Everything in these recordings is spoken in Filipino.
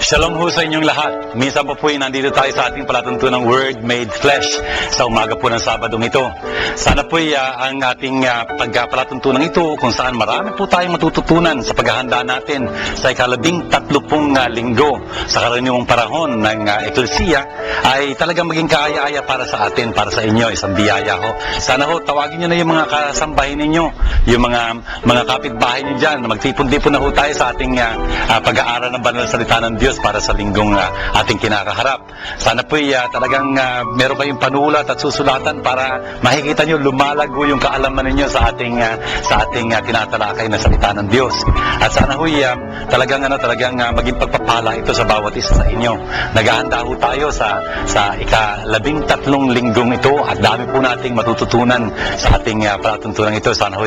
Shalom ho sa inyong lahat. Minsan po po nandito tayo sa ating palatuntunang Word Made Flesh sa umaga po ng Sabadong ito. Sana po ang ating pagpalatuntunan ito kung saan marami po tayong matututunan sa paghahanda natin sa ika-30 linggo sa karaniwang panahon ng Eklesiya ay talagang maging kaaya-aya para sa atin, para sa inyo, isang biyaya ho. Sana ho, tawagin nyo na yung mga kasambahin ninyo, yung mga kapitbahay nyo dyan, magtipon-tipon na ho tayo sa ating pag-aaral ng banal na salita ng Diyos para sa linggong ating kinakaharap. Sana po talagang meron kayong panulat at susulatan para makikita nyo lumalago yung kaalaman ninyo sa ating tinatalakay na salita ng Diyos. At sana ho talagang maging pagpapala ito sa bawat isa sa inyo. Naghahanda ho tayo sa ika-13 linggong ito at dami po nating matututunan sa ating palatuntunan ito. Sana ho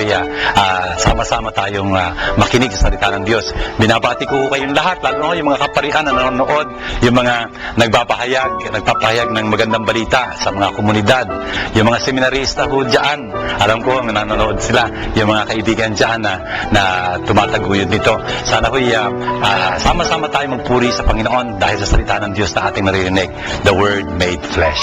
sama-sama tayong makinig sa salita ng Diyos. Binabati ko kayong lahat, lalo na yung mga kaparihan na nanonood, yung mga nagpapahayag ng magandang balita sa mga komunidad, yung mga seminarista ho dyan, alam ko nanonood sila, yung mga kaibigan dyan na tumataguyod nito. Sana ho sama-sama tayo magpuri sa Panginoon dahil sa salita ng Diyos na ating naririnig, the Word Made Flesh.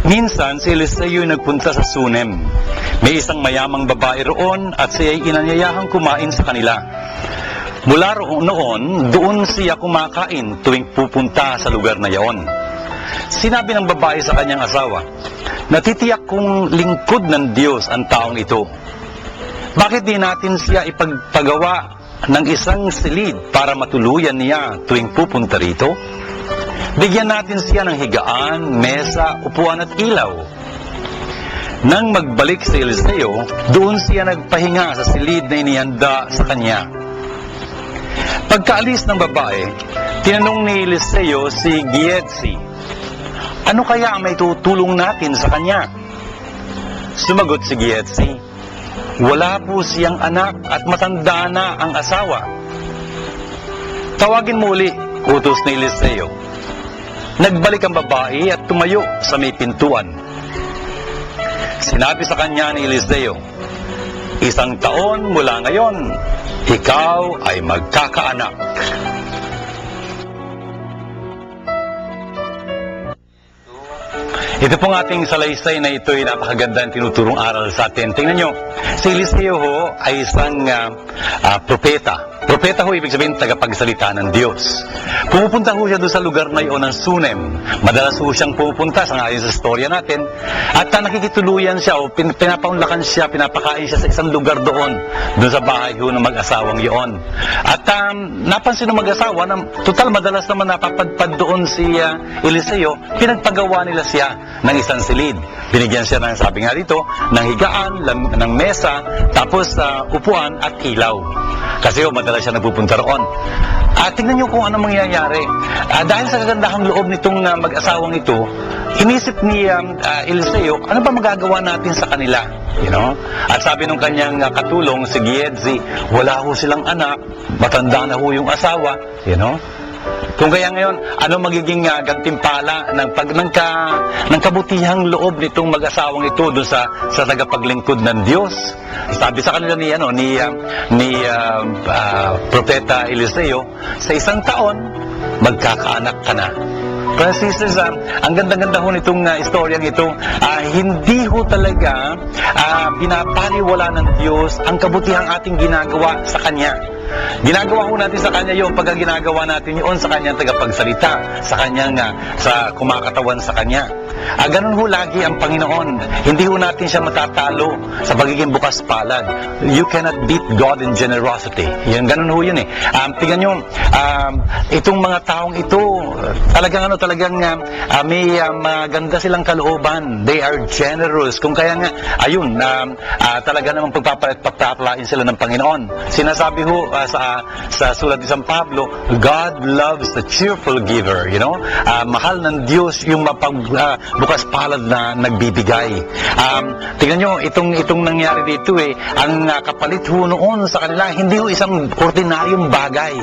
Minsan, si Eliseo nagpunta sa Sunem. May isang mayamang babae roon at siya ay inanyayahang kumain sa kanila. Mula noon, doon siya kumakain tuwing pupunta sa lugar na yaon. Sinabi ng babae sa kanyang asawa, "Natitiyak kong lingkod ng Diyos ang taong ito. Bakit di natin siya ipagpagawa ng isang silid para matuluyan niya tuwing pupunta rito? Bigyan natin siya ng higaan, mesa, upuan at ilaw." Nang magbalik si Eliseo, doon siya nagpahinga sa silid na inihanda sa kanya. Pagkaalis ng babae, tinanong ni Eliseo si Giezi, "Ano kaya ang may tutulong natin sa kanya?" Sumagot si Giezi, "Wala po siyang anak at matanda na ang asawa." "Tawagin mo uli," utos ni Eliseo. Nagbalik ang babae at tumayo sa may pintuan. Sinabi sa kanya ni Eliseo, "1 taon mula ngayon, ikaw ay magkakaanak." Ito pong ating salaysay na ito ay napakaganda ang tinuturong aral sa atin. Tingnan nyo, si Eliseo ho ay isang propeta. Propeta ho, ibig sabihin, tagapagsalita ng Diyos. Pumupunta ho siya doon sa lugar na iyon ng Sunem. Madalas ho siyang pumupunta sa ngayon sa storya natin. At nakikituluyan siya o pinapaunlakan siya, pinapakain siya sa isang lugar doon sa bahay ho ng mag-asawang iyon. At napansin ng mag-asawa na total madalas naman napapadpad doon si Eliseo, pinagpagawa nila siya ng isang silid. Binigyan siya ng, sabi nga dito, ng higaan, ng mesa, tapos upuan at ilaw. Kasi madalas siya nagpupunta roon. Tingnan nyo kung ano mangyayari. Dahil sa kagandahang loob nitong mag-asawang ito, inisip ni Eliseo, ano ba magagawa natin sa kanila? You know? At sabi ng kanyang katulong, si Giezi, wala ho silang anak, matanda na ho yung asawa. You know? Kung kaya ngayon, ano magiging gantimpala ng kabutihang loob nitong mag-asawang ito doon sa tagapaglingkod ng Diyos? Sabi sa kanila ni Propeta Eliseo, sa 1 taon, magkakaanak ka na. Pero sisters, ang ganda-ganda ho nitong istoryang ito, hindi ho talaga binabaliwala ng Diyos ang kabutihang ating ginagawa sa Kanya. Ginagawa ho natin sa Kanya yun pagka ginagawa natin yun sa Kanyang tagapagsalita, sa Kanyang sa kumakatawan sa Kanya. Ganun ho lagi ang Panginoon. Hindi ho natin siya matatalo sa pagiging bukas palad. You cannot beat God in generosity. Ganun ho yun eh. Tingnan nyo, itong mga taong ito, talagang may maganda silang kalooban. They are generous. Kung kaya nga, talaga namang pagpapalain sila ng Panginoon. Sinasabi ho sa sulat ni San Pablo, God loves the cheerful giver. You know? Mahal ng Diyos yung bukas palad na nagbibigay. Tingnan nyo, itong nangyari dito ang kapalit ho noon sa kanila, hindi ho isang ordinaryong bagay.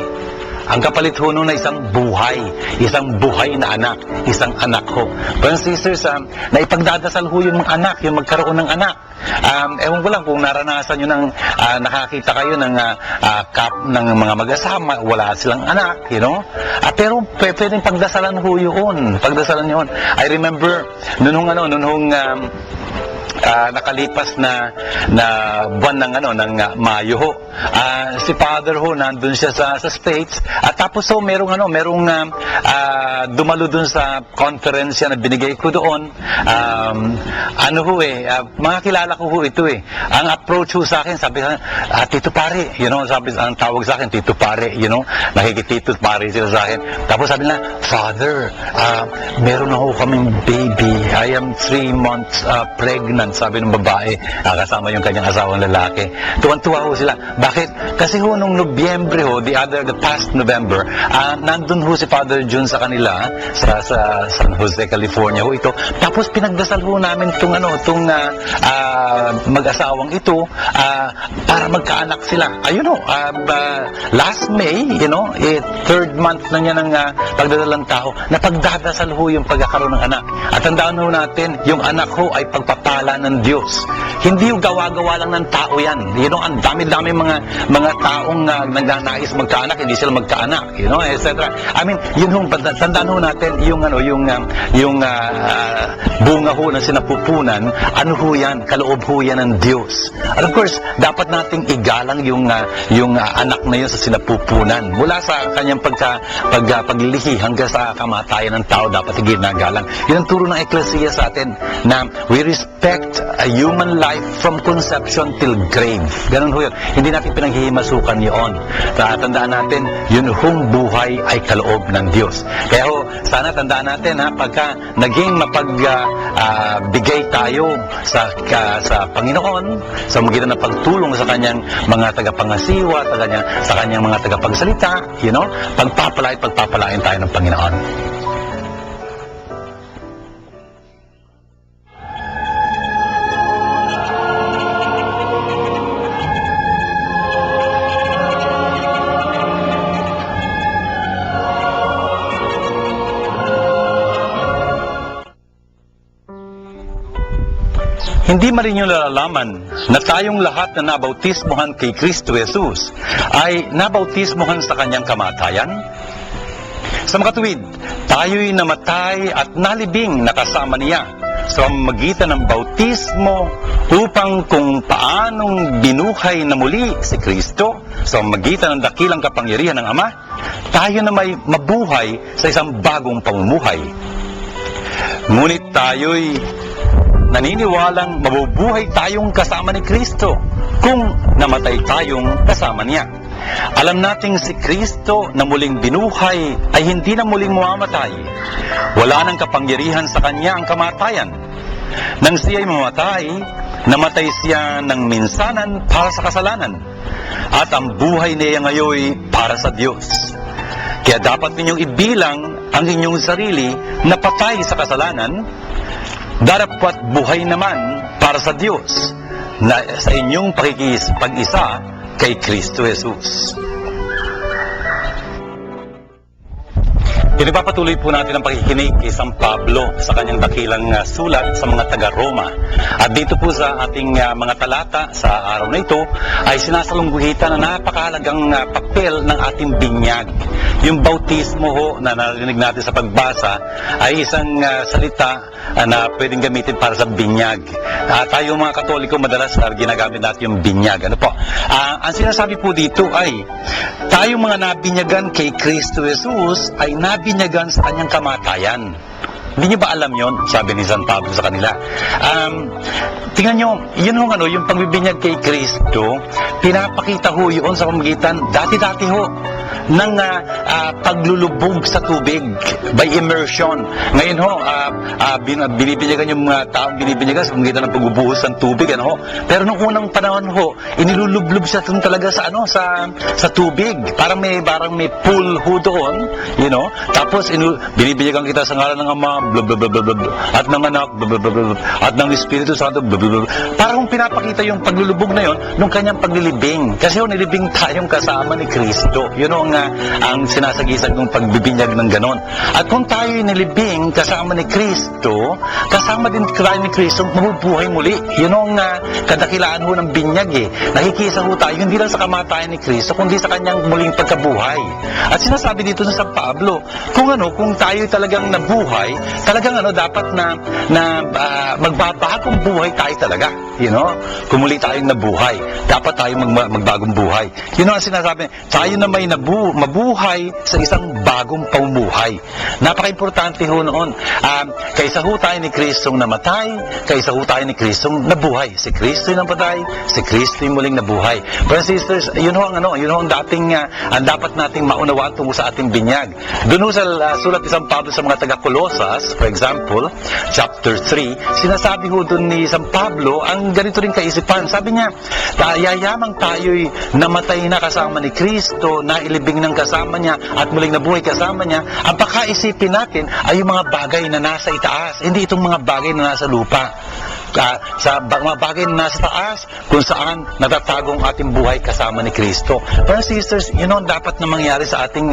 Ang kapalit ho noon na isang buhay na anak, isang anak ho. Brothers and sisters, na ipagdadasal ho yung anak, yung magkaroon ng anak. Ewan ko lang kung naranasan nyo ng nakakita kayo ng mga mag-asama, wala silang anak, pero pwedeng pagdasalan ho yun. Pagdasalan yun. I remember, noong nakalipas na buwan ng Mayo ho. Si Father ho nandun siya sa States at tapos ho merong dumalo dun sa conference na binigay ko doon. Mga kilala ko ho ito Ang approach ho sa akin, sabi sa Tito Pare, sabi ang tawag sa akin Tito Pare, nakikitito Pare sila sa akin. Tapos sabi na, Father, meron na ho kaming baby. I am 3 months pregnant, sabi ng babae, kasama yung kanyang asawang lalaki. Tuwan-tuwa ho sila. Bakit? Kasi ho nung Nobyembre ho, the past November, nandun ho si Father June sa kanila, sa San Jose, California ho ito. Tapos pinagdasal ho namin itong mag-asawang ito, para magkaanak sila. Ayun ho, last May, 3rd month na niya ng pagdadalang tao, na pagdadasal ho yung pagkakaroon ng anak. At tandaan ho natin, yung anak ho ay pagpapala ng Diyos. Hindi yung gawa-gawa lang ng tao yan. Ang dami-dami mga taong nagnanais magkaanak, hindi sila magkaanak, etc. I mean, tandaan ho natin yung bunga ho na sinapupunan, ho yan, kaloob ho yan ng Diyos. And of course, dapat nating igalang yung anak na yun sa sinapupunan. Mula sa kanyang paglilihi hanggang sa kamatayan ng tao, dapat ginagalang. Yun ang turo ng Ecclesia sa atin, na we respect a human life from conception till grave. Ganun ho yun. Hindi natin pinaghihimasukan yun. Tandaan natin, yun hong buhay ay kaloob ng Diyos. Kaya ho, sana tandaan natin, pagka naging mapagbigay tayo sa Panginoon, sa magitan ng pagtulong sa kanyang mga tagapangasiwa, sa kanyang mga tagapagsalita, pagpapalain tayo ng Panginoon. Hindi man rin yung nalalaman na tayong lahat na nabautismohan kay Kristo Jesus ay nabautismohan sa kanyang kamatayan. Sa makatuwid, tayo'y namatay at nalibing na kasama niya sa magitan ng bautismo upang kung paanong binuhay na muli si Kristo sa magitan ng dakilang kapangyarihan ng Ama, tayo na may mabuhay sa isang bagong pamumuhay. Ngunit tayo'y naniniwalang mabubuhay tayong kasama ni Kristo kung namatay tayong kasama niya. Alam nating si Kristo na muling binuhay ay hindi na muling mamamatay. Wala nang kapangyarihan sa kanya ang kamatayan. Nang siya'y mamatay, namatay siya ng minsanan para sa kasalanan. At ang buhay niya ngayon para sa Diyos. Kaya dapat ninyong ibilang ang inyong sarili na patay sa kasalanan, darapat buhay naman para sa Diyos na sa inyong pag-isa kay Kristo Jesus. Pinagpapatuloy po natin ang pakikinig kay San Pablo sa kanyang dakilang sulat sa mga taga-Roma. At dito po sa ating mga talata sa araw na ito ay sinasalungguhitan na napakahalagang papel ng ating binyag. Yung bautismo ho na narinig natin sa pagbasa ay isang salita na pwedeng gamitin para sa binyag. Tayo mga Katoliko madalas ginagamit natin yung binyag. Ang sinasabi po dito ay tayo mga nabinyagan kay Kristo Jesus ay nabinyagan sa kanyang kamatayan. Hindi niyo ba alam yon? Sabi ni San Pablo sa kanila. Tingnan nyo, yung pagbibinyag kay Kristo, pinapakita ho yun sa pamagitan, dati-dati ho, ng paglulubog sa tubig by immersion. Ngayon ho, binibinyagan yung mga taong binibinyagan sa pamagitan ng pagbubuhos ng tubig, Pero nung unang panahon ho, inilulublob siya dun talaga sa tubig. Parang may pool ho doon, Tapos binibinyagan kita sa ngalan ng Ama, blah, blah, blah, blah, blah, at ng anak, blah, blah, blah, blah, at ng Espiritu Santo, blah, blah, blah. Parang pinapakita yung paglulubog na yon nung kanyang paglilibing. Kasi yung nilibing tayong kasama ni Kristo. Yun ang sinasagisag ng pagbibinyag ng ganon. At kung tayo nilibing kasama ni Kristo, kasama din tayo ni Kristo, mabubuhay muli. Yun ang kadakilaan ho ng binyag eh. Nakikisa ho tayo, hindi lang sa kamatayan ni Kristo, kundi sa kanyang muling pagkabuhay. At sinasabi dito sa San Pablo, kung tayo talagang nabuhay, talagang dapat na magbabagong buhay tayo talaga. Kung muli tayong nabuhay, dapat tayo magbagong buhay. Yun ang sinasabi, tayo na may mabuhay sa isang bagong pamumuhay. Napaka-importante ho noon. Kaysa ho tayo ni Kristong namatay, kaysa ho tayo ni Kristong nabuhay. Si Kristo yung namatay, si Kristo yung muling nabuhay. Brothers and sisters, yun ho ang dapat nating maunawaan tungkol sa ating binyag. Doon ho sa sulat ni San Pablo sa mga taga-Colosas, for example, chapter 3, sinasabi ho doon ni San Pablo ang ganito rin kaisipan. Sabi niya, yayamang tayo'y namatay na kasama ni Kristo, nailibing ng kasama niya, at muling nabuhay kasama niya, ang pakaisipin natin ay yung mga bagay na nasa itaas, hindi itong mga bagay na nasa lupa. Sa mga bagay na nasa taas, kung saan natatago ang ating buhay kasama ni Kristo. Pero sisters, yun ang dapat na mangyari sa ating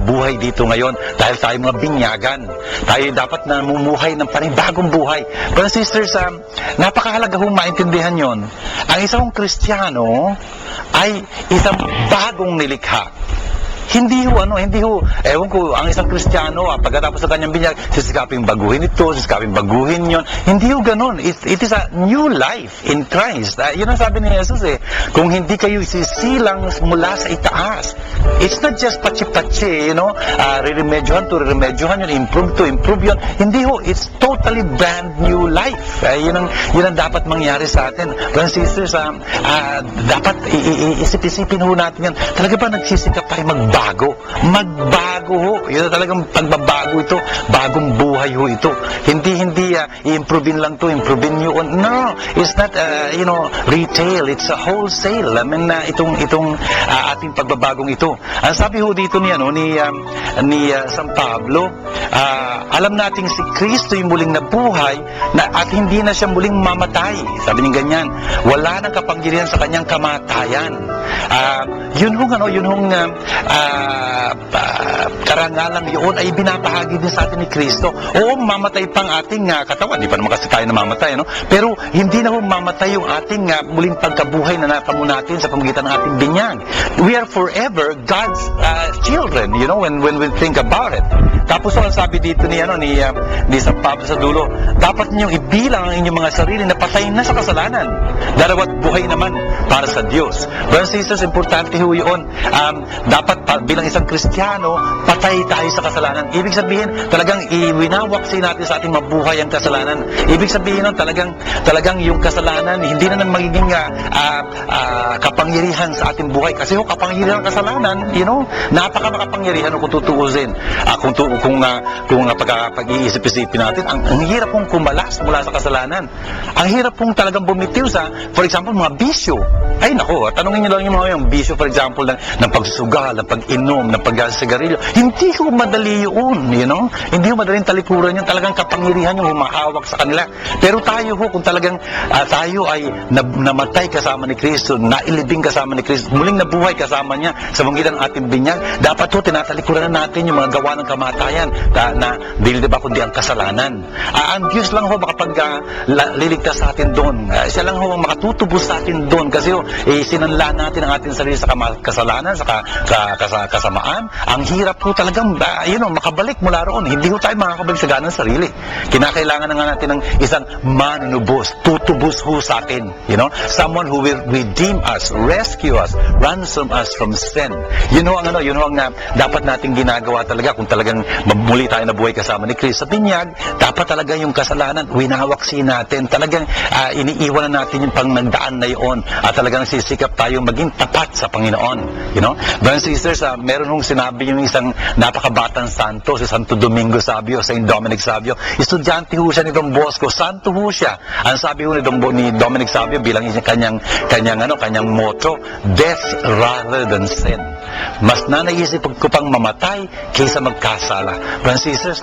buhay dito ngayon, dahil tayo mga binyagan. Tayo dapat na mumuhay ng panibagong buhay. Pero sisters, napakahalaga hong maintindihan yon. Ang isang Kristiyano ay isang bagong nilikha. Hindi ho, ewan ko, ang isang Kristiyano, pagkatapos sa kanyang binyag, sisikaping baguhin ito, sisikaping baguhin yon. Hindi ho ganun. It is a new life in Christ. Yun ang sabi ni Jesus kung hindi kayo sisilang mula sa itaas, it's not just patsi-patsi, riremedyohan to riremedyohan yun, improve to improve yun. Hindi ho, it's totally brand new life. Yun ang dapat mangyari sa atin. Brothers and sisters, dapat isip-isipin ho natin yan. Talaga ba nagsisikap tayo magbago ho. Yun talagang pagbabago ito. Bagong buhay ho ito. Hindi i-improvein lang to, improvein yun. No, it's not retail, it's a wholesale. Itong ating pagbabagong ito. Ang sabi ho dito ni San Pablo, alam nating si Kristo yung muling nabuhay at hindi na siya muling mamatay. Sabi niya ganyan, wala nang kapangyarihan sa kanyang kamatayan. Yun hong karangalang yun ay binabahagi din sa atin ni Kristo. Oo, mamatay pang ating katawan. Di pa naman kasi tayo namamatay, pero hindi na mamatay yung ating muling pagkabuhay na natamo natin sa pamagitan ng ating binyag. We are forever God's children, when we think about it. Tapos ang sabi dito ni San Pablo sa dulo, dapat ninyong ibilang ang inyong mga sarili na patay na sa kasalanan, darawat buhay naman para sa Diyos. Brothers and sisters, importante ho yun. Dapat bilang isang Kristiyano, patay tayo sa kasalanan. Ibig sabihin, talagang iwinawaksi natin sa ating mabuhay ang kasalanan. Ibig sabihin nun, talagang yung kasalanan, hindi na magiging kapangyarihan sa ating buhay. Kasi kapangyarihan ng kasalanan, napaka-makapangyarihan kung tutuusin. Kung pag-iisip-isipin natin, ang hirap pong kumalas mula sa kasalanan. Ang hirap pong talagang bumitiw sa, for example, mga bisyo. Ay nako, tanungin niyo lang yung bisyo, for example, ng pagsusugal, ng pag-inom, ng pag-sigarilyo. Hindi ko madali yun, Hindi ko madaling talikuran yun. Talagang kapangyarihan yung humahawak sa kanila. Pero tayo kung talagang tayo ay namatay kasama ni Kristo, nailibing kasama ni Kristo, muling nabuhay kasama niya sa pamagitan ng ating binyag, dapat tinatalikuran na natin yung mga gawa ng kamatayan na dili ba kundi ang kasalanan. Ang Diyos lang liligtas sa atin doon. Siya lang makatutubos sa atin doon kasi sinanla natin ang ating sarili sa kasalanan, sa kasamaan. Ang hirap po talagang makabalik mula roon. Hindi ho tayo makakabalik sa ganang sarili. Kinakailangan na nga natin ng isang manunubos, tutubos ho sa atin. Someone who will redeem us, rescue us, ransom us from sin. Yun ho ang dapat nating ginagawa talaga kung talagang muli tayo nabuhay kasama ni Kristo sa binyag. Dapat dapat talaga yung kasalanan, winawaksi natin. Talagang iniiwan na natin yung pangnagdaan na yun. At talagang sisikap tayo maging tapat sa Panginoon. You know? Brothers and sisters, meron hong sinabi yung isang napakabatang santo, si Santo Domingo Sabio, Saint Dominic Sabio. Estudyante ho siya ni Don Bosco. Santo ho siya. Ang sabi ho ni Dominic Sabio bilang kanyang motto, death rather than sin. Mas nanaisip ko pang mamatay kaysa magkasala. Brothers and sisters,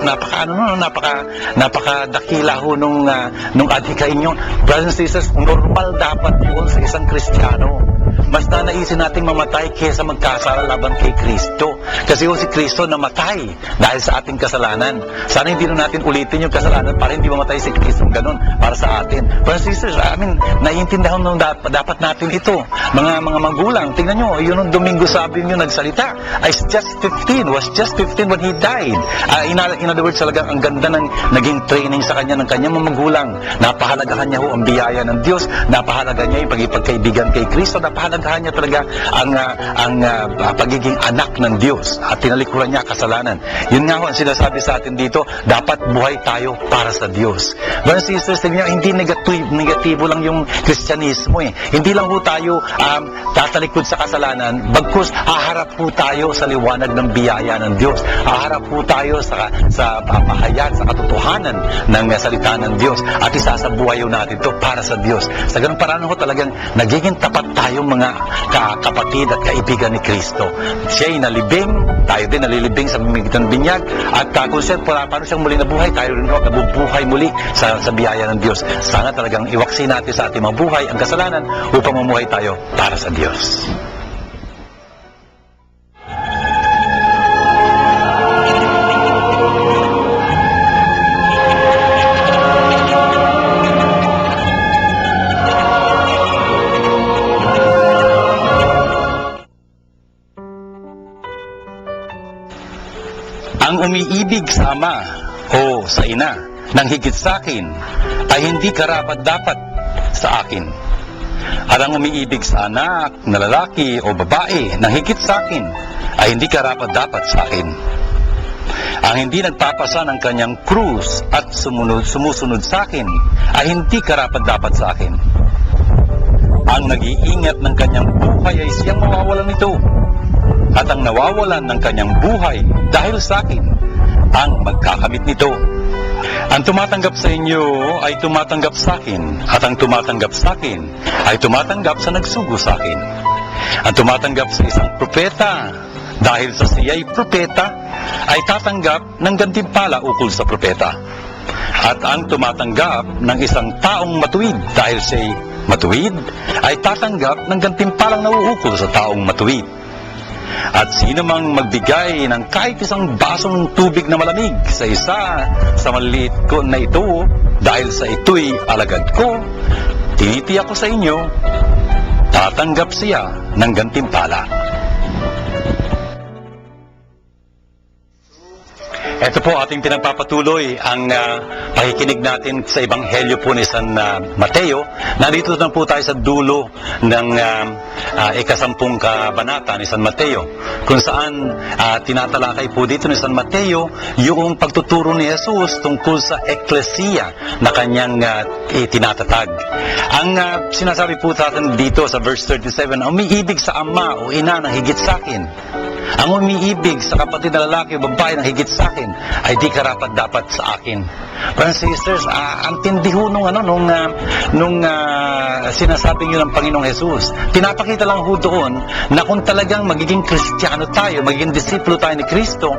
napakadakila ho nung adhikain nyo. Brothers and sisters, normal dapat yun sa isang Kristiyano. Mas nanaisin nating mamatay kaysa magkasala laban kay Kristo. Kasi si Kristo namatay dahil sa ating kasalanan. Sana hindi na natin ulitin yung kasalanan para hindi mamatay si Kristo ganun para sa atin. Brothers and sisters, naiintindihan nung dapat natin ito. Mga magulang, tingnan nyo, yun nung Domingo Sabio nyo nagsalita. Was just 15 when he died. In other words, talagang ang ganda ng naging training sa kanya ng kanyang mga magulang. Napahalagahan niya ho ang biyaya ng Diyos. Napahalagahan niya yung pagkaibigan kay Kristo. Napahalagahan niya talaga ang pagiging anak ng Diyos. At tinalikuran niya kasalanan. Yun nga ho ang sinasabi sa atin dito, dapat buhay tayo para sa Diyos. Brothers and sisters, hindi negatibo lang yung Kristyanismo eh. Hindi lang ho tayo tatalikod sa kasalanan, bagkus haharap po tayo sa liwanag ng biyaya ng Diyos. Haharap po tayo sa pahayag, sa katotohanan ng salita ng Diyos. At isasabuhay natin ito para sa Diyos. Sa ganung paraan ho talagang nagiging tapat tayong mga kapatid at kaibigan ni Kristo. Siya'y nalibing, tayo din nalilibing sa pamamagitan ng binyag. At kung paano siyang muli nabuhay, tayo rin nabubuhay muli sa biyaya ng Diyos. Sana talagang iwaksi natin sa ating mabuhay ang kasalanan upang mamuhay tayo para sa Diyos. Ang umiibig sa ama o sa ina nang higit sa akin ay hindi karapat-dapat sa akin. At ang umiibig sa anak na lalaki o babae nang higit sa akin ay hindi karapat-dapat sa akin. Ang hindi nagpapasa ng kanyang krus at sumusunod sa akin ay hindi karapat-dapat sa akin. Ang nag-iingat ng kanyang buhay ay siyang mawawalan nito. At ang nawawalan ng kanyang buhay dahil sa akin, ang magkakamit nito. Ang tumatanggap sa inyo ay tumatanggap sa akin, at ang tumatanggap sa akin ay tumatanggap sa nagsugo sa akin. Ang tumatanggap sa isang propeta dahil sa siya'y propeta ay tatanggap ng gantimpala ukol sa propeta. At ang tumatanggap ng isang taong matuwid dahil siya'y matuwid ay tatanggap ng gantimpalang nauukol sa taong matuwid. At sino mang magbigay ng kahit isang basong tubig na malamig sa isa sa maliliit ko na ito, dahil sa ito'y alagad ko, tinitiyak ko sa inyo, tatanggap siya ng gantimpala. Ito po ating pinagpapatuloy ang pakikinig natin sa Ebanghelyo po ni San Mateo. Nandito na po tayo sa dulo ng ikasampung kabanata ni San Mateo, kung saan tinatalakay po dito ni San Mateo yung pagtuturo ni Jesus tungkol sa eklesiya na kanyang tinatatag. Ang sinasabi po natin dito sa verse 37, umiibig sa ama o ina ng higit sa akin. Ang umiibig sa kapatid na lalaki o babae na higit sa akin ay di karapat-dapat sa akin. Brothers and sisters, ang tindi ho nung sinasabi niyo ng Panginoong Jesus. Pinapakita lang ho doon na kung talagang magiging Kristiyano tayo, magiging disipulo tayo ni Kristo,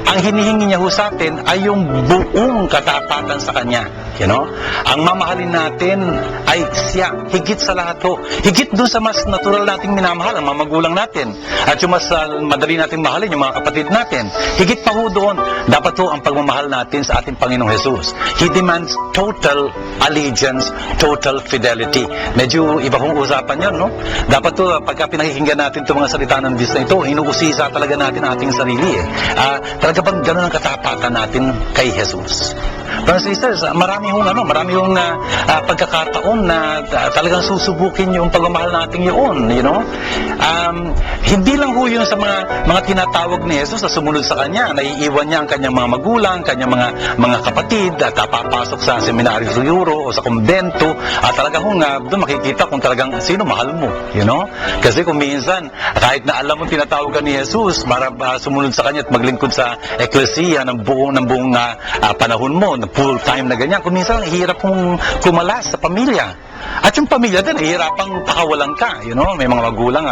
ang hinihingi niya ho sa atin ay yung buong katapatan sa Kanya. You know? Ang mamahalin natin ay siya, higit sa lahat ho. Higit doon sa mas natural nating minamahal, ang mga magulang natin. At yung mas madali nating mahalin, yung mga kapatid natin. Higit pa ho doon, dapat ho ang pagmamahal natin sa ating Panginoong Jesus. He demands total allegiance, total fidelity. Medyo iba hong usapan yun, no? Dapat ho, pagka pinakikinggan natin itong mga salita ng Diyos na ito, inuusisa talaga natin ating sarili. Talaga bang gano'n ang katapatan natin kay Jesus? Brothers and sisters, marami marami hong pagkakataon na talagang susubukin yung pagmamahal natin yun, you know. Hindi lang ho yun sa mga tinatawag ni Jesus na sumunod sa kanya, naiiwan niya ang kanyang mga magulang, kanyang mga kapatid, at papasok sa seminaryo siguro o sa kumbento, at talaga hong doon makikita kung talagang sino mahal mo, you know. Kasi kung minsan, kahit na alam mo tinatawag ka ni Jesus para sumunod sa kanya at maglingkod sa eklesiya ng buong panahon mo, na full time na ganyan, kung minsan hirap kong kumalas sa pamilya. At yung pamilya din, hirapang pakawalan ka, you know. May mga magulang,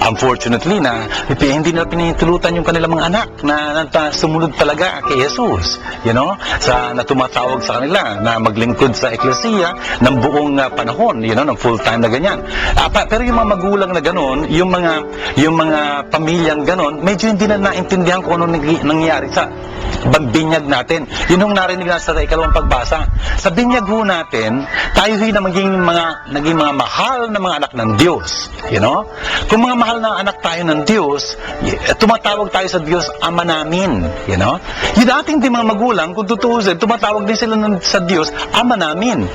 unfortunately, na hindi nila pinitulutan yung kanilang mga anak na sumunod talaga kay Jesus, you know, na tumatawag sa kanila na maglingkod sa eklesiya ng buong panahon, you know, ng full time na ganyan. Pero yung mga magulang na ganon, yung mga pamilyang ganon, medyo hindi na naintindihan kung ano nangyayari sa binyag natin. Yun yung narinig na sa ikalawang pagbasa. Sa binyag ho natin, tayo na naging mga mahal na mga anak ng Diyos. You know? Kung mga mahal na anak tayo ng Diyos, tumatawag tayo sa Diyos, Ama namin. You know? Yung ating di mga magulang, kung tutuusin, tumatawag din sila sa Diyos, Ama namin.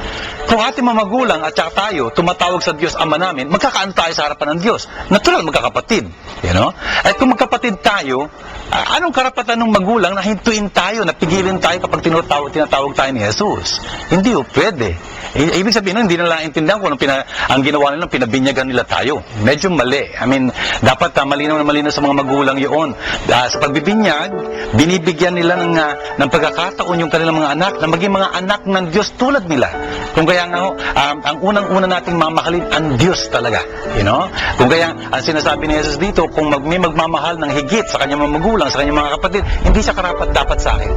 Kung ating mga magulang at saka tayo, tumatawag sa Diyos, Ama namin, magkakaan tayo sa harapan ng Diyos. Natural, magkakapatid. You know? At kung magkapatid tayo, anong karapatan ng magulang na hintuin tayo, na pigilin tayo kapag tinatawag tayo ni Jesus? Hindi o pwede. Ibig sabihin, hindi nila intindihan kung ang ginawa nila, pinabinyagan nila tayo. Medyo mali. I mean, dapat malinaw na malinaw sa mga magulang yun. Sa pagbibinyag, binibigyan nila ng pagkakataon yung kanilang mga anak na maging mga anak ng Diyos tulad nila. Kung kaya nga, ang unang-una nating mamahalin ang Diyos talaga. You know? Kung kaya, ang sinasabi ni Jesus dito, kung may magmamahal ng higit sa kanyang mga magulang, sa kanyang mga kapatid, hindi siya karapat-dapat sa akin.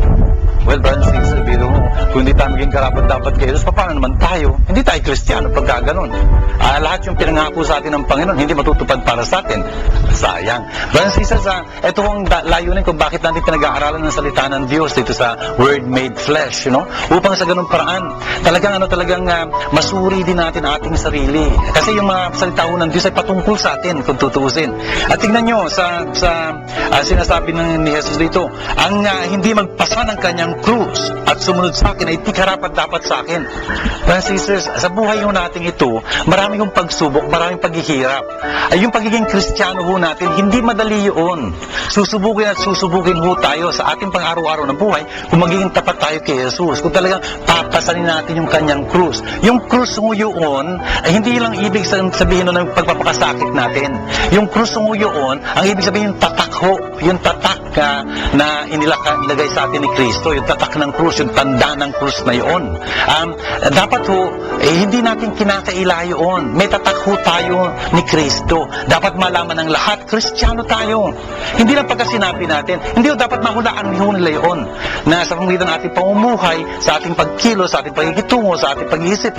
Well, brothers and sisters, biro mo, kung hindi tayo maging karapat-dapat kay Jesus, paano naman tayo? Hindi tayo Kristiyano pagka ganun. Lahat yung pinangako sa atin ng Panginoon, hindi matutupad para sa atin. Sayang. Brothers and sisters, ito ang layunin kung bakit natin pinag-aaralan ng salita ng Diyos dito sa Word Made Flesh, you know? Upang sa ganung paraan, talagang masuri din natin ating sarili. Kasi yung mga salita ng Diyos ay patungkol sa atin, kung tutuusin. At tingnan nyo, sa sinasabi ni Jesus dito, ang hindi magpasa ng kanyang krus at sumunod sa akin ay di karapat dapat sa akin. Brothers and sisters, sa buhay ho natin ito, maraming hong pagsubok, maraming paghihirap. Ay yung pagiging Kristiyano ho natin, hindi madali yun. Susubukin ho tayo sa ating pang-araw-araw na buhay kung magiging tapat tayo kay Jesus. Kung talagang papasanin natin yung kanyang krus. Yung krus ho yun, ay hindi lang ibig sabihin ng pagpapakasakit natin. Yung krus ho yun, ang ibig sabihin yung tatak ho, yung tatak na inilagay sa atin ni Kristo, yung tatak ng krus, yung tanda ng krus na yun. Dapat ho, hindi natin kinakaila yun. May tatak ho tayo ni Kristo. Dapat malaman ng lahat, Kristiyano tayo. Hindi lang pagka sinabi natin, hindi ho dapat mahulaan ho nila yun. Na sa pamagitan ng ating pamumuhay, sa ating pagkilo, sa ating pagigitungo, sa ating pag-iisip,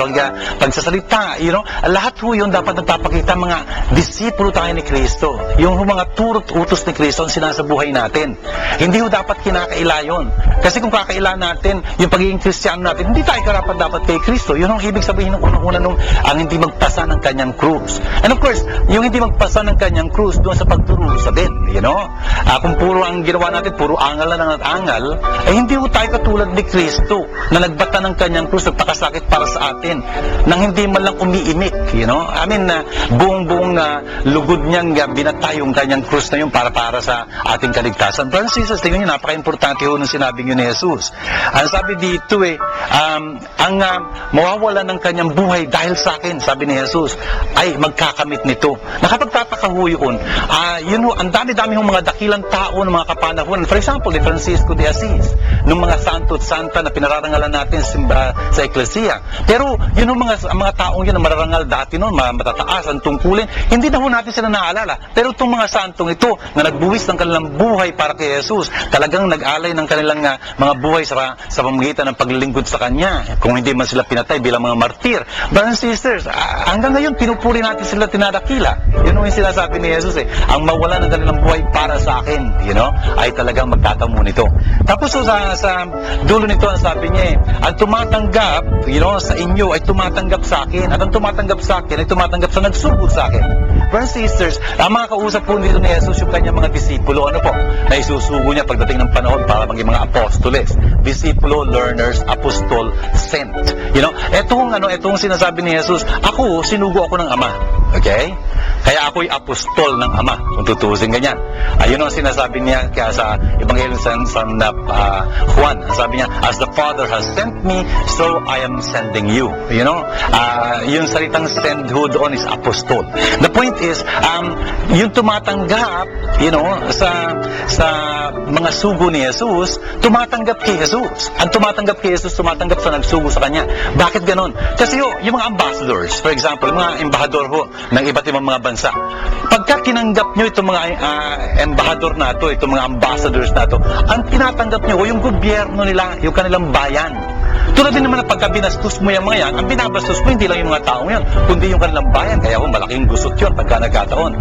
pagsasalita, you know, lahat ho yun dapat nagpapakita mga disipulo tayo ni Kristo. Yung mga turot utos ni Kristo ang sinasabuhay natin. Hindi ho dapat kinakaila yun. Kasi kung kakaila natin yung pagiging Kristiyano natin, hindi tayo karapat dapat kay Kristo. Yun ang ibig sabihin ng unang-una ang hindi magpasa ng kanyang krus. And of course, yung hindi magpasa ng kanyang krus doon sa pagdurusa din, you know? Kung puro ang ginawa natin, puro angal na ng angal, ay hindi ho tayo katulad ni Kristo na nagbata ng kanyang krus, nagpakasakit para sa atin, nang hindi man lang umiimik, you know? I mean, buong lugod niyang binata yung kanyang krus na yun para sa ating kaligtasan. Brothers and sisters, tingnan nyo, napaka-importante ho nung sinabing yun ni Jesus. Ang sabi dito ang mawawala ng kanyang buhay dahil sa akin, sabi ni Jesus, ay magkakamit nito. Nakapagtataka ho yun. Yun ho, ang dami-dami hong mga dakilang tao ng mga kapanahunan. For example, ni Francisco de Assis, ng mga santo at santa na pinararangalan natin sa eklesiya. Pero yun ho, mga taong yun na mararangal dati noon, matataas ang tungkulin, hindi na ho natin sila naalala. Pero itong mga santong ito na nagbuwis ng kanilang buhay para kay Jesus, talagang nag-alay ng kanilang mga buhay sa pamamagitan ng paglilingkod sa Kanya. Kung hindi man sila pinatay bilang mga martir. Brothers and sisters, hanggang ngayon, pinupuri natin sila, tinadakila. Yun yung sinasabi ni Jesus ang mawala ng kanilang buhay para sa akin, you know, ay talagang magtatamo nito. Tapos sa dulo nito, ang sabi niya ang tumatanggap, you know, sa inyo ay tumatanggap sa akin. At ang tumatanggap sa akin ay tumatanggap sa nagsugod sa akin. Brothers and sisters, ang mga kausap po dito ni Jesus yung kanyang mga disipulo, na isusugo niya pagdating ng panahon para maging mga apostoles. Disipulo, learners, apostol, sent. Etong sinasabi ni Jesus, sinugo ako ng Ama. Okay? Kaya ako'y apostol ng Ama, kung tutusin ganyan. Ayun ang sinasabi niya kaya sa Ebanghelyo San Juan. Sabi niya, as the Father has sent me, so I am sending you. Yung salitang send ho doon is apostol. The point is, yung tumatanggap, sa mga sugo ni Jesus, tumatanggap kay Jesus. Ang tumatanggap kay Jesus, tumatanggap sa nagsugo sa Kanya. Bakit ganon? Kasi yung mga ambassadors, for example, mga embahador ho ng iba't ibang mga bansa, pagka tinanggap nyo itong mga embahador na ito, itong mga ambassadors na ito, ang tinatanggap nyo, yung gobyerno nila, yung kanilang bayan. Tulad din naman na pagka binastos mo yung mga yan, ang binabastos mo hindi lang yung mga taong yan, kundi yung kanilang bayan. Kaya malaking gusot yun pagka nagkataon.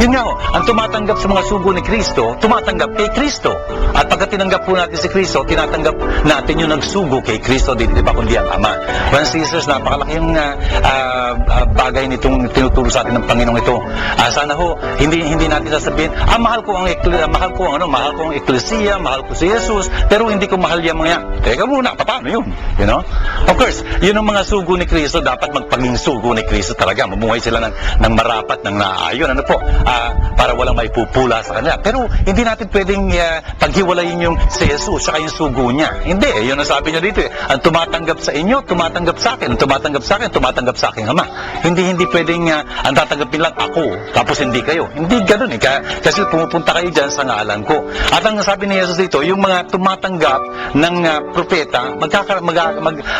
Yun nga ang tumatanggap sa mga sugo ni Kristo, tumatanggap kay Kristo. At pagka tinanggap po natin si Kristo, tinatanggap natin yung nagsugo kay Kristo, di ba kundi ang Ama. Friends and sisters, napakalaking bagay nitong tinuturo sa atin ng Panginoong ito. Sana ho, hindi natin sasabihin, mahal ko ang eklesiya, mahal ko si Jesus, pero hindi ko mahal yung mga yan. Teka muna, paano yun? Of course, yun ang mga sugo ni Kristo, dapat magpaging sugo ni Kristo talaga. Mamuhay sila ng marapat, ng naayon, para walang may pupula sa kanila. Pero hindi natin pwedeng paghiwalayin yung si Jesus saka yung sugo niya. Hindi, yun ang sabi niya dito. Ang tumatanggap sa inyo, tumatanggap sa akin. Ang tumatanggap sa akin, tumatanggap sa aking Ama. Hindi pwedeng ang tatanggapin lang ako, tapos hindi kayo. Hindi ganun kasi pumupunta kayo dyan sa ngalan ko. At ang sabi ni Jesus dito, yung mga tumatanggap ng propeta,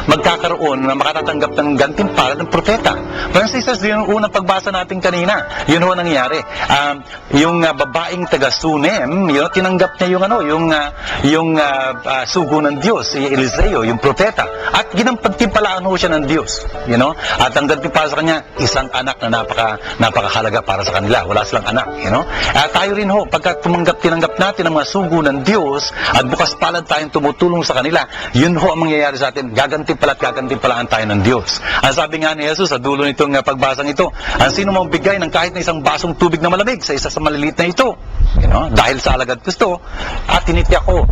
magkakaroon na makatatanggap ng gantimpala ng propeta. Friends and sisters, yun ang unang pagbasa natin kanina. Yun ho nangyari. Yung babaeng taga-Sunem, tinanggap niya yung sugo ng Diyos, si Eliseo, yung propeta. At ginapagtimpalaan ho siya ng Diyos. At ang gantimpala sa kanya, isang anak na napakahalaga para sa kanila. Wala silang anak. Tayo rin ho, pagka tinanggap natin ang mga sugo ng Diyos at bukas palad tayong tumutulong sa kanila, yun ho ang mangyayari sa atin. Gagantimpalaan tayo ng Diyos. Ang sabi nga ni Jesus sa dulo nitong pagbasang ito, ang sino mang bigay ng kahit na isang basong tubig na malamig sa isa sa maliliit na ito, dahil sa alagad gusto, at tinitiyak ko,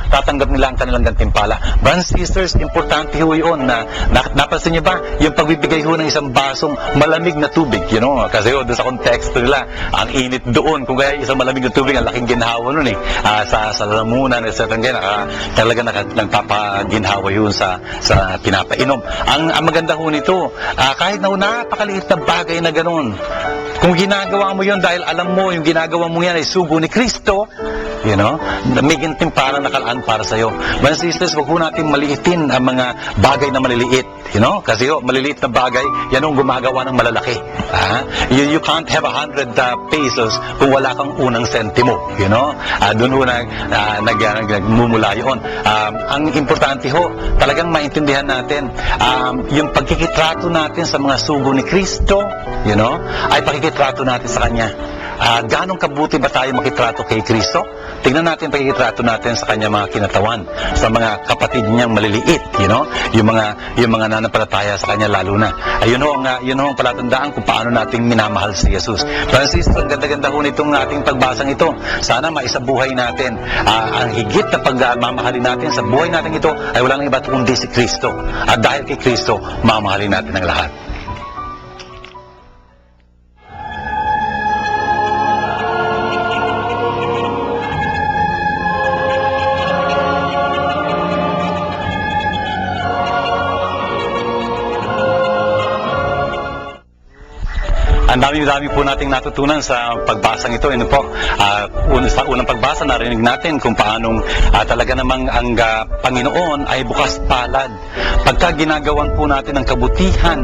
tatanggap nila ang kanilang gantimpala. Brothers and sisters, importante ho yun na napansin niyo ba, yung pagbibigay ho ng isang basong malamig na tubig, kasi doon sa konteksto nila, ang init doon, kung kaya isang malamig na tubig, ang laking ginhawa nun sa lalamunan, talaga nagpapaginhawa yun sa pinapainom. Ang maganda ho nito, kahit na napakaliit na bagay na ganun, kung ginagawa mo yun dahil alam mo yung ginagawa mo yan ay sugo ni Kristo, may gantimpala nakalaan para sa iyo. Brothers and sisters, huwag ho natin maliitin ang mga bagay na maliliit. Kasi maliliit na bagay, yan ang gumagawa ng malalaki. You can't have 100 pesos kung wala kang unang sentimo. Doon ho nagmumula yun. Ang importante ho, talagang maintindihan natin, yung pagkikitrato natin sa mga sugo ni Kristo, ay pagkikitrato natin sa Kanya. Ganong kabuti ba tayo makitrato kay Kristo? Tingnan natin pagkikitrato natin sa Kanya mga kinatawan, sa mga kapatid niyang maliliit, yung mga nanampalataya sa Kanya lalo na. Yun ho ang palatandaan kung paano nating minamahal si Jesus. Francis, ang ganda-ganda ho nitong ating pagbasang ito. Sana maisabuhay natin ang higit na pagmamahalin natin sa buhay natin ito ay walang iba kundi si Kristo. At dahil kay Kristo, mamahalin natin ang lahat. Ang dami-dami po nating natutunan sa pagbasang ito. Sa unang pagbasa, narinig natin kung paanong talaga namang ang Panginoon ay bukas palad. Pagka ginagawan po natin ang kabutihan,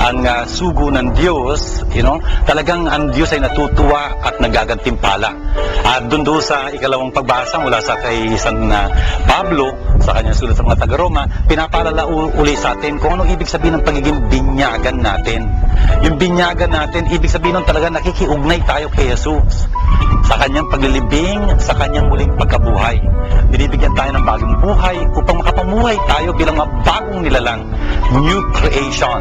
ang sugo ng Diyos, talagang ang Diyos ay natutuwa at nagagantimpala. At doon sa ikalawang pagbasa mula sa kay San Pablo, sa kanyang sulat sa mga taga-Roma, pinapaalala uli sa atin kung ano ibig sabihin ng pagiging binyagan natin. Yung binyagan natin, ibig sabihin nun talaga nakikiugnay tayo kay Jesus. Sa kanyang paglilibing, sa kanyang muling pagkabuhay. Binibigyan tayo ng bagong buhay upang makapamuhay tayo bilang mga bagong nilalang. New creation.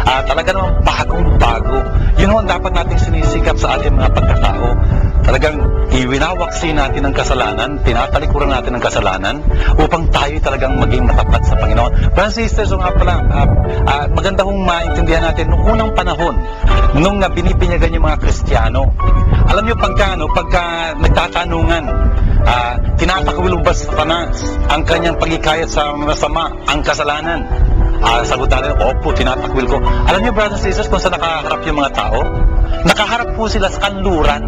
Talaga namang bagong-bago. Yun ang dapat nating sinisikap sa ating mga pagkatao. talagang iwinawaksi natin ang kasalanan, tinatalikuran natin ang kasalanan upang tayo talagang maging matapat sa Panginoon. Brothers and sisters, so nga pala, maganda hong maintindihan natin noong unang panahon, nung binibinyagan yung mga Kristiyano. Alam niyo pagka nagtatanungan, tinatakwil ba sa Satanas ang kanyang pagikayat sa masama, ang kasalanan? Sagot natin, opo, tinatakwil ko. Alam niyo, brothers and sisters, kung saan nakaharap yung mga tao? Nakaharap po sila sa kanluran.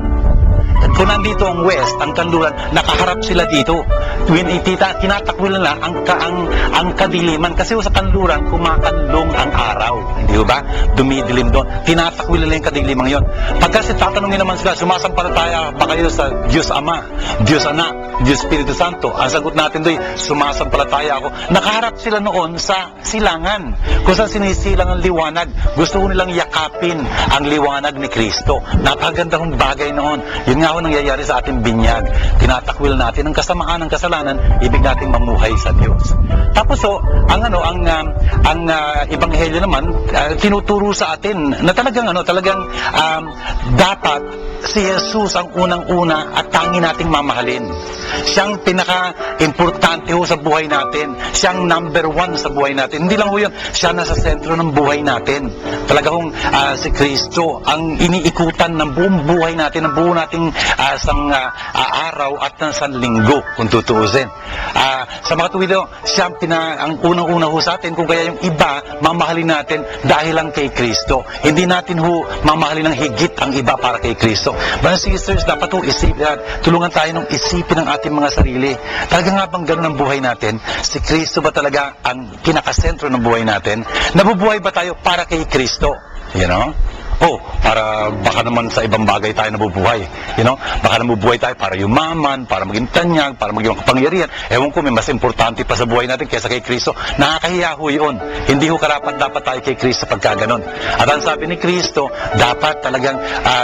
Kung nandito ang west, ang kanluran, nakaharap sila dito. Tinatakwil nila ang kadiliman. Kasi sa kanluran, kumakanlong ang araw. Hindi ba? Dumidilim doon. Tinatakwil nila yung kadilimang yon. Pagkasi tatanungin naman sila, sumasampalataya ba kayo sa Diyos Ama, Diyos Anak, Diyos Espiritu Santo? Ang sagot natin doon, sumasampalataya ako. Nakaharap sila noon sa silangan. Kung saan sinisilang ang liwanag. Gusto ko nilang yakapin ang liwanag ni Kristo. Napaganda kong bagay noon. Yun nga ho nangyayari sa ating binyag. Tinatakwil natin ang kasamaan ng kasalanan, ibig nating mamuhay sa Diyos. Tapos ang ebanghelyo naman tinuturo sa atin na talagang dapat si Jesus ang unang-una at tangi nating mamahalin. Siyang pinaka-importante ho sa buhay natin. Siyang number 1 sa buhay natin. Hindi lang ho yun, siya nasa sentro ng buhay natin. Talaga hong si Kristo ang iniikutan ng buong buhay natin, ng buong nating araw at ng sanlinggo, kung tutuusin. Sa mga tuwido, siya ang unang-una ho sa atin, kung kaya yung iba, mamahalin natin dahil lang kay Kristo. Hindi natin ho mamahalin ng higit ang iba para kay Kristo. Brothers and sisters, dapat ho tulungan tayo ng isipin ang ating mga sarili. Talaga nga bang ganun ang buhay natin? Si Kristo ba talaga ang pinakasentro ng buhay natin? Nabubuhay ba tayo para kay Kristo? You know? Para baka naman sa ibang bagay tayo nabubuhay. You know? Baka nabubuhay tayo para yumaman, para maging tanyag, para maging makapangyarihan. Ewan ko, may mas importante pa sa buhay natin kaysa kay Kristo. Nakakahiya ho yun. Hindi ho karapat dapat tayo kay Kristo pagka ganon. At ang sabi ni Kristo, dapat talagang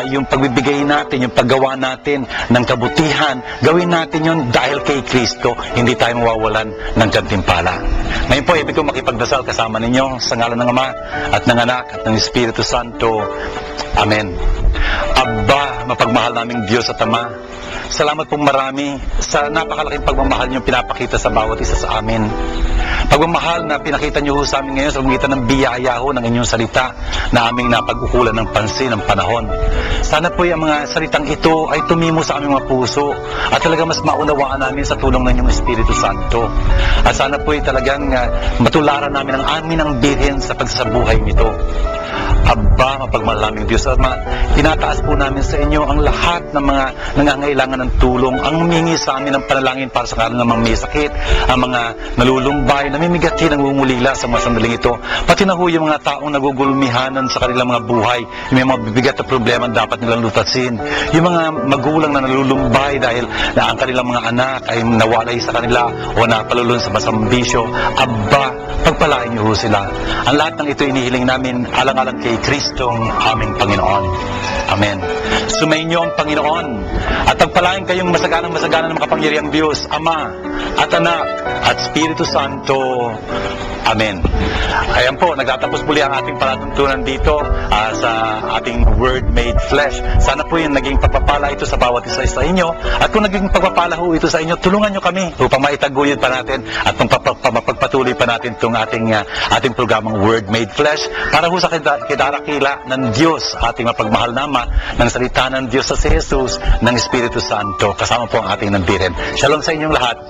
yung pagbibigay natin, yung paggawa natin ng kabutihan, gawin natin yun dahil kay Kristo. Hindi tayo mawawalan ng gantimpala. Ngayon po, ibig ko makipagdasal kasama ninyo sa ngalan ng Ama at ng Anak at ng Espiritu Santo. Amen. Abba, mapagmahal naming Diyos at Ama, salamat pong marami sa napakalaking pagmamahal niyong pinapakita sa bawat isa sa amin. Pagmamahal na pinakita niyo sa amin ngayon sa pagitan ng biyaya ng inyong salita na aming napag-ukulan ng pansin ng panahon. Sana po yung mga salitang ito ay tumimo sa aming mga puso at talaga mas maunawaan namin sa tulong ng inyong Espiritu Santo. At sana po talagang matularan namin ang amin ng Birhen sa pagsasabuhay nito. Abba, mapagmahal naming Diyos at tinataas po namin sa inyo ang lahat ng mga nangangailangan ng tulong, ang humingi sa amin ng panalangin para sa kanilang mga may sakit, ang mga nalulumbay, namimigati, nangungulila sa mga sandaling ito. Pati na ho yung mga taong nagugulmihanan sa kanilang mga buhay, yung mga bibigat na problema dapat nilang lutasin, yung mga magulang na nalulumbay dahil na ang kanilang mga anak ay nawalay sa kanila o napalulun sa masambisyo. Abba, pagpalain niyo ho sila. Ang lahat ng ito inihiling namin alang-alang kay Kristong aming Panginoon. Amen. Sumainyo ang Panginoon at pagpalain kayong masaganang ng makapangyarihang Diyos, Ama at Anak at Espiritu Santo. Amen. Ayan po, nagtatapos muli ang ating palatuntunan dito sa ating Word Made Flesh. Sana po yung naging pagpapala ito sa bawat isa sa inyo. At kung naging pagpapala ho ito sa inyo, tulungan nyo kami upang maitaguyod pa natin at mapagpatuloy pa natin itong ating programang Word Made Flesh para ho sa kidarakila ng Diyos, ating mapagmahal na Ama, ng salita ng Diyos sa si Jesus, ng Espiritu Santo. Kasama po ang ating Birhen. Shalom sa inyong lahat.